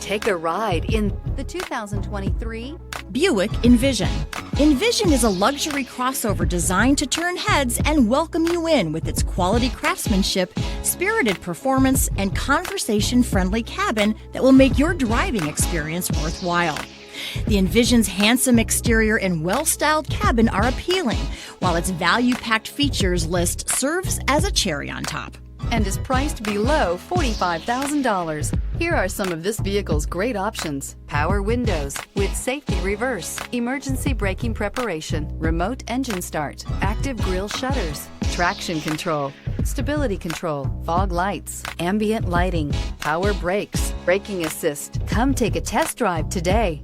Take a ride in the 2023 Buick Envision. Envision is a luxury crossover designed to turn heads and welcome you in with its quality craftsmanship, spirited performance, and conversation-friendly cabin that will make your driving experience worthwhile. The Envision's handsome exterior and well-styled cabin are appealing, while its value-packed features list serves as a cherry on top. and is priced below $45,000. Here are some of this vehicle's great options: power windows with safety reverse, emergency braking preparation, remote engine start, active grille shutters, traction control, stability control, fog lights, ambient lighting, power brakes, braking assist. Come take a test drive today.